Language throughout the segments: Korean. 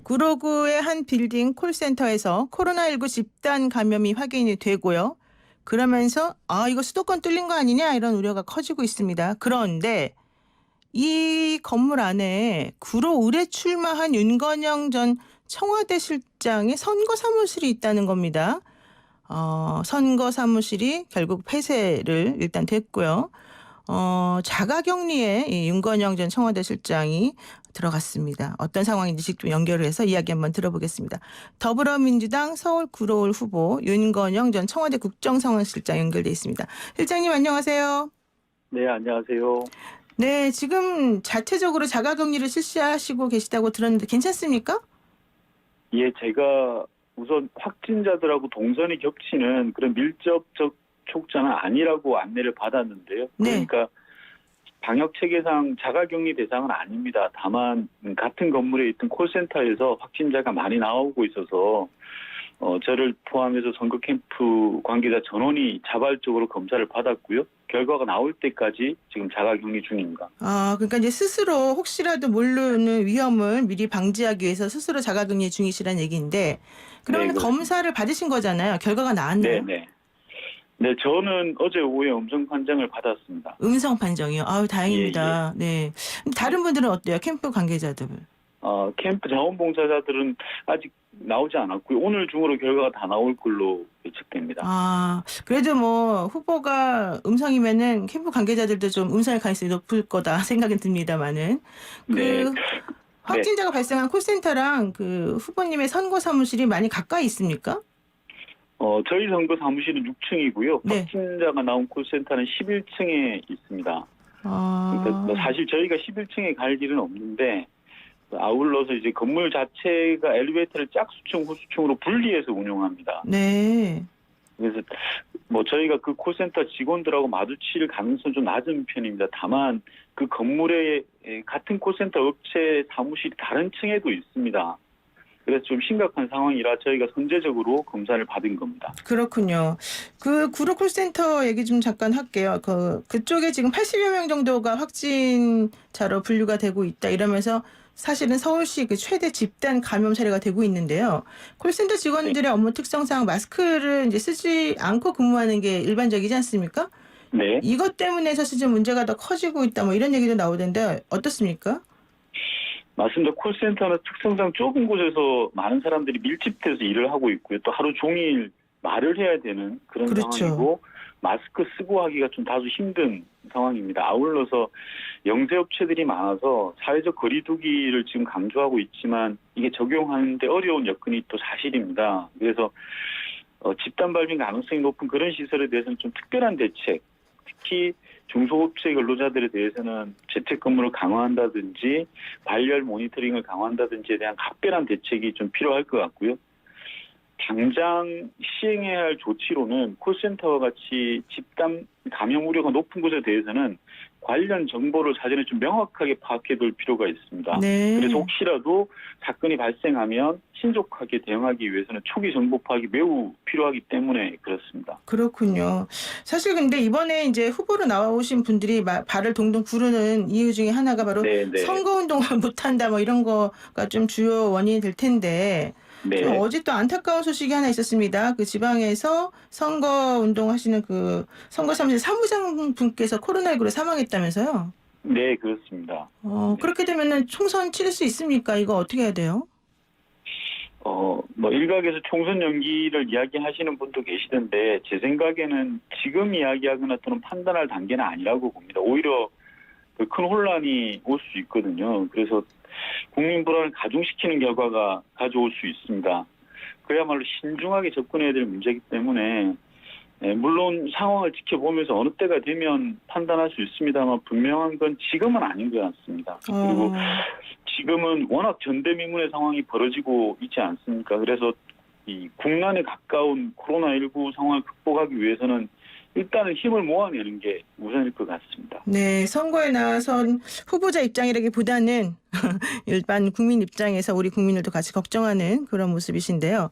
구로구의 한 빌딩 콜센터에서 코로나19 집단 감염이 확인이 되고요. 그러면서 이거 수도권 뚫린 거 아니냐 이런 우려가 커지고 있습니다. 그런데 이 건물 안에 구로 의뢰 출마한 윤건영 전 청와대 실장의 선거 사무실이 있다는 겁니다. 선거 사무실이 결국 폐쇄를 일단 됐고요. 자가격리에 이 윤건영 전 청와대 실장이 들어갔습니다. 어떤 상황인지 직접 연결을 해서 이야기 한번 들어보겠습니다. 더불어민주당 서울 구로울 후보 윤건영 전 청와대 국정상황실장 연결돼 있습니다. 실장님 안녕하세요. 네, 안녕하세요. 네, 지금 자체적으로 자가격리를 실시하시고 계시다고 들었는데 괜찮습니까? 예, 제가 우선 확진자들하고 동선이 겹치는 그런 밀접 접촉자는 아니라고 안내를 받았는데요. 네. 그러니까 방역 체계상 자가격리 대상은 아닙니다. 다만 같은 건물에 있던 콜센터에서 확진자가 많이 나오고 있어서 저를 포함해서 선거 캠프 관계자 전원이 자발적으로 검사를 받았고요. 결과가 나올 때까지 지금 자가격리 중입니다. 그러니까 이제 스스로 혹시라도 모르는 위험을 미리 방지하기 위해서 스스로 자가격리 중이시라는 얘기인데 그러면 네, 검사를 받으신 거잖아요. 결과가 나왔나요? 네, 저는 어제 오후에 음성 판정을 받았습니다. 음성 판정이요. 다행입니다. 예. 네. 다른 분들은 어때요? 캠프 관계자들. 캠프 자원봉사자들은 아직 나오지 않았고요. 오늘 중으로 결과가 다 나올 걸로 예측됩니다. 그래도 뭐 후보가 음성이면은 캠프 관계자들도 좀 음성일 가능성이 높을 거다 생각은 듭니다만은 네. 확진자가 발생한 콜센터랑 그 후보님의 선거 사무실이 많이 가까이 있습니까? 저희 선거 사무실은 6층이고요. 네. 확진자가 나온 콜센터는 11층에 있습니다. 그러니까 사실 저희가 11층에 갈 일은 없는데 아울러서 이제 건물 자체가 엘리베이터를 짝수층, 후수층으로 분리해서 운영합니다. 네. 그래서 저희가 그 콜센터 직원들하고 마주칠 가능성은 좀 낮은 편입니다. 다만 그 건물에 같은 콜센터 업체 사무실이 다른 층에도 있습니다. 그래서 좀 심각한 상황이라 저희가 선제적으로 검사를 받은 겁니다. 그렇군요. 그 구로 콜센터 얘기 좀 잠깐 할게요. 그쪽에 지금 80여 명 정도가 확진자로 분류가 되고 있다 이러면서 사실은 서울시 그 최대 집단 감염 사례가 되고 있는데요. 콜센터 직원들의 업무 특성상 마스크를 이제 쓰지 않고 근무하는 게 일반적이지 않습니까? 네. 이것 때문에 사실 좀 문제가 더 커지고 있다 뭐 이런 얘기도 나오던데 어떻습니까? 맞습니다. 콜센터는 특성상 좁은 곳에서 많은 사람들이 밀집돼서 일을 하고 있고요. 또 하루 종일 말을 해야 되는 그런 그렇죠. 상황이고 마스크 쓰고 하기가 좀 다소 힘든 상황입니다. 아울러서 영세업체들이 많아서 사회적 거리두기를 지금 강조하고 있지만 이게 적용하는데 어려운 여건이 또 사실입니다. 그래서 집단 발병 가능성이 높은 그런 시설에 대해서는 좀 특별한 대책, 특히 중소업체 근로자들에 대해서는 재택근무를 강화한다든지 발열 모니터링을 강화한다든지에 대한 각별한 대책이 좀 필요할 것 같고요. 당장 시행해야 할 조치로는 콜센터와 같이 집단 감염 우려가 높은 곳에 대해서는 관련 정보를 사전에 좀 명확하게 파악해둘 필요가 있습니다. 네. 그래서 혹시라도 사건이 발생하면 신속하게 대응하기 위해서는 초기 정보 파악이 매우 필요하기 때문에 그렇습니다. 그렇군요. 사실 근데 이번에 이제 후보로 나오신 분들이 발을 동동 구르는 이유 중에 하나가 바로 네. 선거운동을 못한다 뭐 이런 거가 좀 주요 원인이 될 텐데 네. 어제 또 안타까운 소식이 하나 있었습니다. 그 지방에서 선거운동 하시는 그 선거사무실 사무장 분께서 코로나19로 사망했다면서요? 네, 그렇습니다. 그렇게 되면은 총선 치를 수 있습니까? 이거 어떻게 해야 돼요? 일각에서 총선 연기를 이야기하시는 분도 계시던데 제 생각에는 지금 이야기하거나 또는 판단할 단계는 아니라고 봅니다. 오히려 큰 혼란이 올 수 있거든요. 그래서 국민 불안을 가중시키는 결과가 가져올 수 있습니다. 그야말로 신중하게 접근해야 될 문제이기 때문에 물론 상황을 지켜보면서 어느 때가 되면 판단할 수 있습니다만 분명한 건 지금은 아닌 것 같습니다. 그리고 지금은 워낙 전대미문의 상황이 벌어지고 있지 않습니까? 그래서 이 국난에 가까운 코로나19 상황을 극복하기 위해서는 일단은 힘을 모아내는 게 우선일 것 같습니다. 네, 선거에 나선 후보자 입장이라기보다는 일반 국민 입장에서 우리 국민들도 같이 걱정하는 그런 모습이신데요.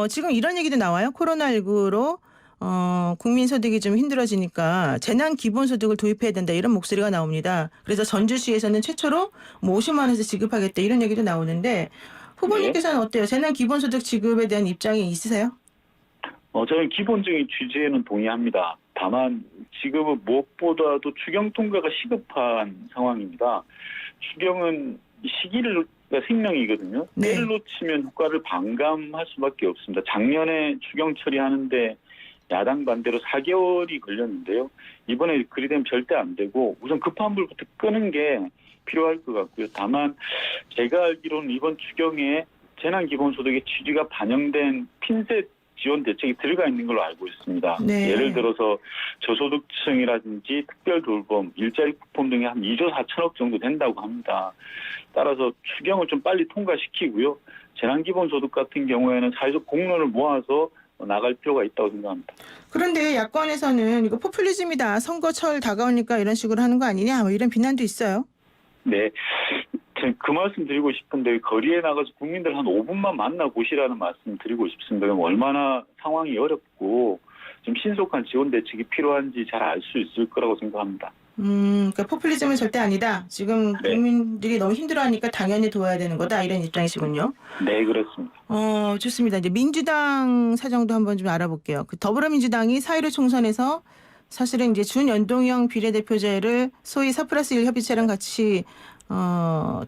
지금 이런 얘기도 나와요. 코로나19로 국민 소득이 좀 힘들어지니까 재난 기본소득을 도입해야 된다 이런 목소리가 나옵니다. 그래서 전주시에서는 최초로 50만 원에서 지급하겠다 이런 얘기도 나오는데 후보님께서는 어때요? 재난 기본소득 지급에 대한 입장이 있으세요? 저는 기본적인 취지에는 동의합니다. 다만 지금은 무엇보다도 추경 통과가 시급한 상황입니다. 추경은 시기를 생명이거든요. 네. 때를 놓치면 효과를 반감할 수밖에 없습니다. 작년에 추경 처리하는데 야당 반대로 4개월이 걸렸는데요. 이번에 그리 되면 절대 안 되고 우선 급한 불부터 끄는 게 필요할 것 같고요. 다만 제가 알기로는 이번 추경에 재난기본소득의 취지가 반영된 핀셋 지원 대책이 들어가 있는 걸로 알고 있습니다. 네. 예를 들어서 저소득층이라든지 특별돌봄, 일자리 쿠폰 등이 한 2조 4천억 정도 된다고 합니다. 따라서 추경을 좀 빨리 통과시키고요. 재난기본소득 같은 경우에는 사회적 공론을 모아서 나갈 필요가 있다고 생각합니다. 그런데 야권에서는 이거 포퓰리즘이다. 선거철 다가오니까 이런 식으로 하는 거 아니냐. 뭐 이런 비난도 있어요. 네. 그 말씀 드리고 싶은데 거리에 나가서 국민들 한 5분만 만나보시라는 말씀 드리고 싶습니다. 얼마나 상황이 어렵고 좀 신속한 지원 대책이 필요한지 잘 알 수 있을 거라고 생각합니다. 그러니까 포퓰리즘은 절대 아니다. 지금 네. 국민들이 너무 힘들어하니까 당연히 도와야 되는 거다. 이런 입장이시군요. 네, 그렇습니다. 좋습니다. 이제 민주당 사정도 한번 좀 알아볼게요. 그 더불어민주당이 4.15 총선에서 사실은 이제 준연동형 비례대표제를 소위 4+1 협의체랑 같이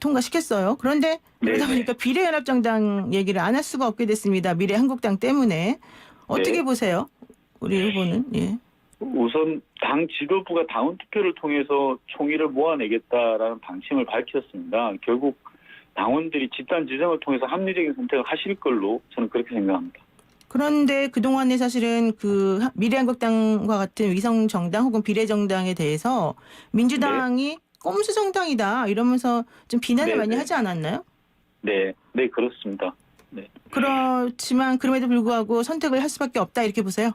통과시켰어요. 그런데 그러다 네네. 보니까 비례연합정당 얘기를 안 할 수가 없게 됐습니다. 미래한국당 때문에. 어떻게 네. 보세요? 우리 후보는. 예. 우선 당 지도부가 당원 투표를 통해서 총의를 모아내겠다라는 방침을 밝혔습니다. 결국 당원들이 집단 지정을 통해서 합리적인 선택을 하실 걸로 저는 그렇게 생각합니다. 그런데 그동안에 사실은 그 미래한국당과 같은 위성정당 혹은 비례정당에 대해서 민주당이 꼼수 정당이다 이러면서 좀 비난을 네, 많이 네. 하지 않았나요? 네, 그렇습니다. 네. 그렇지만 그럼에도 불구하고 선택을 할 수밖에 없다 이렇게 보세요?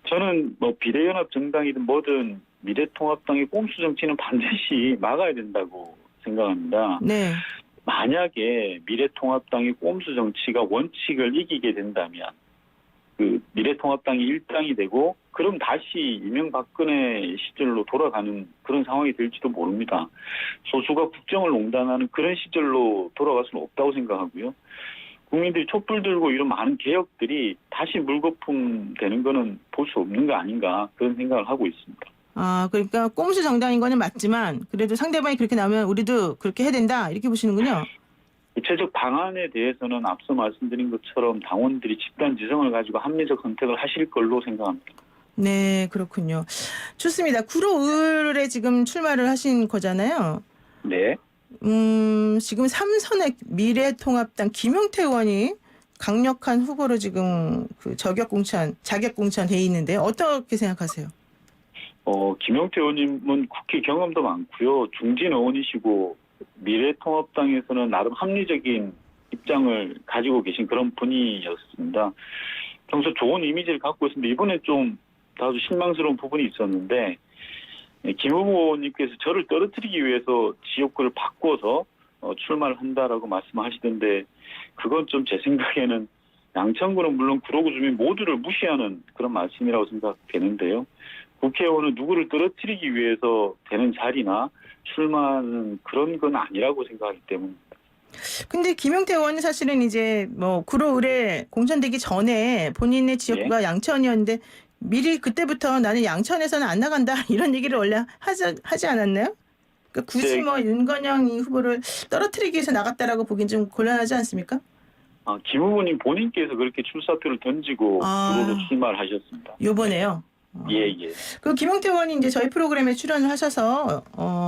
저는 뭐 비례연합 정당이든 뭐든 미래통합당의 꼼수 정치는 반드시 막아야 된다고 생각합니다. 네. 만약에 미래통합당의 꼼수 정치가 원칙을 이기게 된다면 그 미래통합당이 일당이 되고 그럼 다시 이명박근혜 시절로 돌아가는 그런 상황이 될지도 모릅니다. 소수가 국정을 농단하는 그런 시절로 돌아갈 수는 없다고 생각하고요. 국민들이 촛불 들고 이런 많은 개혁들이 다시 물거품 되는 거는 볼 수 없는 거 아닌가 그런 생각을 하고 있습니다. 그러니까 꼼수 정당인 거는 맞지만 그래도 상대방이 그렇게 나오면 우리도 그렇게 해야 된다 이렇게 보시는군요. 구체적 방안에 대해서는 앞서 말씀드린 것처럼 당원들이 집단 지성을 가지고 합리적 선택을 하실 걸로 생각합니다. 네, 그렇군요. 좋습니다. 구로을에 지금 출마를 하신 거잖아요. 네. 지금 3선의 미래통합당 김용태 의원이 강력한 후보로 지금 그 자격 공천 돼 있는데 어떻게 생각하세요? 김용태 의원님은 국회 경험도 많고요. 중진 의원이시고 미래통합당에서는 나름 합리적인 입장을 가지고 계신 그런 분이었습니다. 평소 좋은 이미지를 갖고 있습니다. 이번에 좀 다소 실망스러운 부분이 있었는데 김 후보님께서 저를 떨어뜨리기 위해서 지역구를 바꿔서 출마를 한다라고 말씀하시던데 그건 좀 제 생각에는 양천구는 물론 구로구 주민 모두를 무시하는 그런 말씀이라고 생각되는데요. 국회의원은 누구를 떨어뜨리기 위해서 되는 자리나 출마하는 그런 건 아니라고 생각하기 때문입니다. 근데 김용태 의원은 사실은 이제 뭐 구로을에 공천되기 전에 본인의 지역구가 양천이었는데 미리 그때부터 나는 양천에서는 안 나간다 이런 얘기를 원래 하지 않았나요? 그러니까 굳이 네. 뭐 윤건영 이 후보를 떨어뜨리기 위해서 나갔다라고 보긴 좀 곤란하지 않습니까? 김 후보님 본인께서 그렇게 출사표를 던지고 구로로 출마를 하셨습니다. 요번에요. 예. 그 김용태 의원이 이제 저희 프로그램에 출연을 하셔서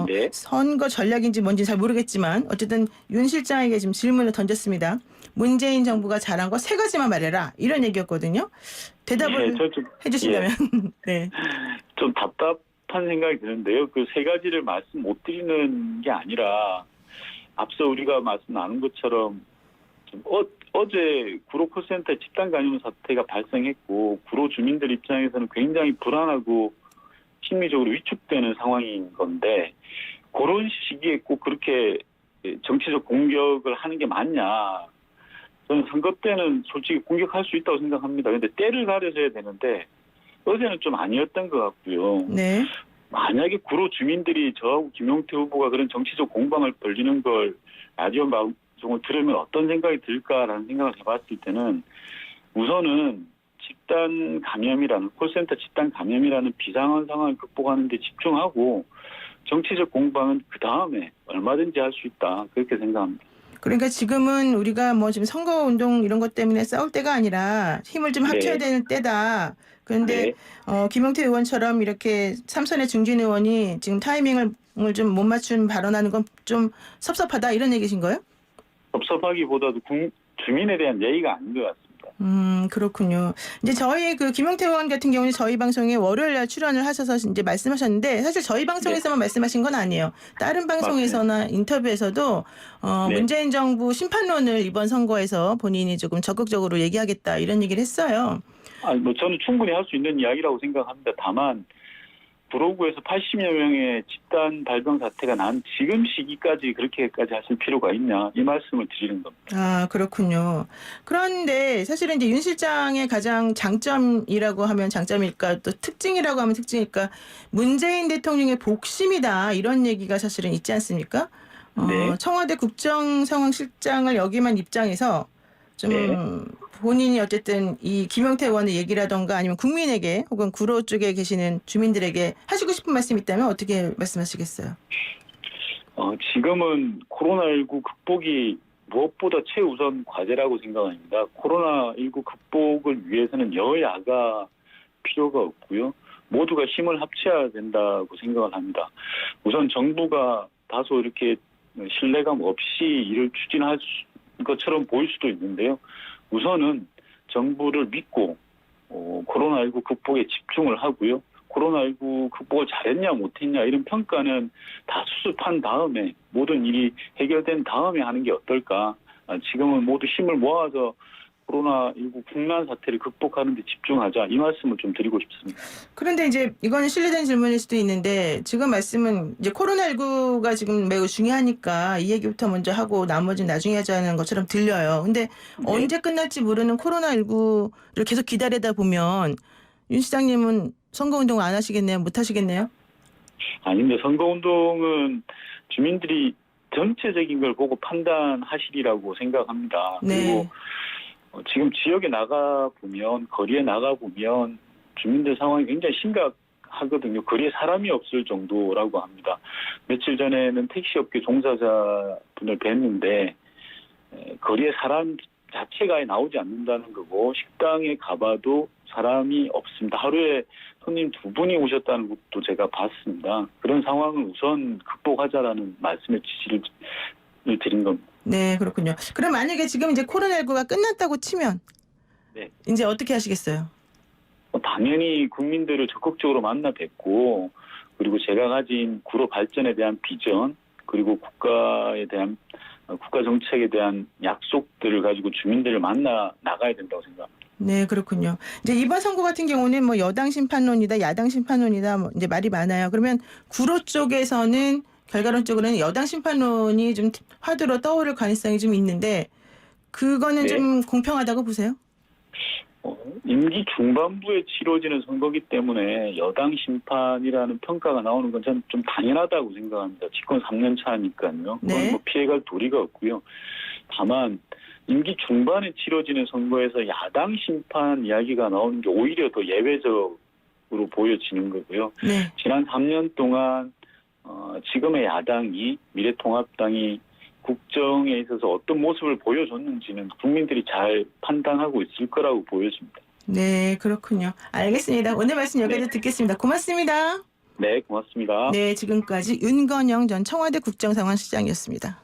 네. 선거 전략인지 뭔지 잘 모르겠지만 어쨌든 윤 실장에게 지금 질문을 던졌습니다. 문재인 정부가 잘한 거 3가지만 말해라 이런 얘기였거든요. 대답을 해주신다면. 네. 좀 답답한 생각이 드는데요. 그 3가지를 말씀 못 드리는 게 아니라 앞서 우리가 말씀 나눈 것처럼 좀 어제 구로 콜센터 집단 감염 사태가 발생했고 구로 주민들 입장에서는 굉장히 불안하고 심리적으로 위축되는 상황인 건데 그런 시기에 꼭 그렇게 정치적 공격을 하는 게 맞냐. 저는 선거 때는 솔직히 공격할 수 있다고 생각합니다. 그런데 때를 가려서 해야 되는데 어제는 좀 아니었던 것 같고요. 네. 만약에 구로 주민들이 저하고 김용태 후보가 그런 정치적 공방을 벌리는 걸 라디오 방송을 들으면 어떤 생각이 들까라는 생각을 해봤을 때는 우선은 집단 감염이라는 콜센터 집단 감염이라는 비상한 상황을 극복하는 데 집중하고 정치적 공방은 그 다음에 얼마든지 할 수 있다 그렇게 생각합니다. 그러니까 지금은 우리가 뭐 지금 선거운동 이런 것 때문에 싸울 때가 아니라 힘을 좀 합쳐야 네. 되는 때다. 그런데 네. 김용태 의원처럼 이렇게 삼선의 중진 의원이 지금 타이밍을 좀 못 맞춘 발언하는 건 좀 섭섭하다 이런 얘기신 거예요? 섭섭하기보다도 주민에 대한 예의가 아닌 것 같습니다. 그렇군요. 이제 저희 그 김용태 의원 같은 경우는 저희 방송에 월요일 날 출연을 하셔서 이제 말씀하셨는데 사실 저희 방송에서만 말씀하신 건 아니에요. 다른 방송에서나 인터뷰에서도 네. 문재인 정부 심판론을 이번 선거에서 본인이 조금 적극적으로 얘기하겠다 이런 얘기를 했어요. 뭐 저는 충분히 할 수 있는 이야기라고 생각합니다. 다만 브로그에서 80여 명의 집단 발병 사태가 난 지금 시기까지 그렇게까지 하실 필요가 있냐 이 말씀을 드리는 겁니다. 아, 그렇군요. 그런데 사실은 이제 윤 실장의 가장 장점이라고 하면 장점일까 또 특징이라고 하면 특징일까 문재인 대통령의 복심이다 이런 얘기가 사실은 있지 않습니까? 네. 청와대 국정상황실장을 역임한 입장에서 좀 네. 본인이 어쨌든 이 김용태 의원의 얘기라던가 아니면 국민에게 혹은 구로 쪽에 계시는 주민들에게 하시고 싶은 말씀이 있다면 어떻게 말씀하시겠어요? 지금은 코로나19 극복이 무엇보다 최우선 과제라고 생각합니다. 코로나19 극복을 위해서는 여야가 필요가 없고요. 모두가 힘을 합쳐야 된다고 생각을 합니다. 우선 정부가 다소 이렇게 신뢰감 없이 일을 추진할 것처럼 보일 수도 있는데요. 우선은 정부를 믿고 코로나19 극복에 집중을 하고요. 코로나19 극복을 잘했냐 못했냐 이런 평가는 다 수습한 다음에 모든 일이 해결된 다음에 하는 게 어떨까. 지금은 모두 힘을 모아서 코로나19 국난 사태를 극복하는 데 집중하자 이 말씀을 좀 드리고 싶습니다. 그런데 이제 이거는 실례된 질문일 수도 있는데 지금 말씀은 이제 코로나19가 지금 매우 중요하니까 이 얘기부터 먼저 하고 나머지는 나중에 하자는 것처럼 들려요. 근데 언제 끝날지 모르는 코로나19를 계속 기다리다 보면 윤 시장님은 선거운동 안 하시겠네요? 못 하시겠네요? 아닙니다. 선거운동은 주민들이 전체적인 걸 보고 판단하시리라고 생각합니다. 네. 그리고 지금 지역에 나가보면 거리에 나가보면 주민들 상황이 굉장히 심각하거든요. 거리에 사람이 없을 정도라고 합니다. 며칠 전에는 택시업계 종사자분을 뵀는데 거리에 사람 자체가 아예 나오지 않는다는 거고 식당에 가봐도 사람이 없습니다. 하루에 손님 2분이 오셨다는 것도 제가 봤습니다. 그런 상황을 우선 극복하자라는 말씀의 지시를 드린 겁니다. 네, 그렇군요. 그럼 만약에 지금 이제 코로나19가 끝났다고 치면 네. 이제 어떻게 하시겠어요? 당연히 국민들을 적극적으로 만나 뵙고 그리고 제가 가진 구로 발전에 대한 비전 그리고 국가에 대한 국가 정책에 대한 약속들을 가지고 주민들을 만나 나가야 된다고 생각합니다. 네, 그렇군요. 이제 이번 선거 같은 경우는 뭐 여당 심판론이다, 야당 심판론이다, 뭐 이제 말이 많아요. 그러면 구로 쪽에서는 결과론적으로는 여당 심판론이 좀 화두로 떠오를 가능성이 좀 있는데 그거는 네. 좀 공평하다고 보세요? 임기 중반부에 치러지는 선거기 때문에 여당 심판이라는 평가가 나오는 건 저는 좀 당연하다고 생각합니다. 집권 3년 차니까요. 네. 그건 뭐 피해갈 도리가 없고요. 다만 임기 중반에 치러지는 선거에서 야당 심판 이야기가 나오는 게 오히려 더 예외적으로 보여지는 거고요. 네. 지난 3년 동안 지금의 야당이 미래통합당이 국정에 있어서 어떤 모습을 보여줬는지는 국민들이 잘 판단하고 있을 거라고 보여집니다. 네, 그렇군요. 알겠습니다. 오늘 말씀 여기까지 듣겠습니다. 고맙습니다. 네, 고맙습니다. 네, 지금까지 윤건영 전 청와대 국정상황실장이었습니다.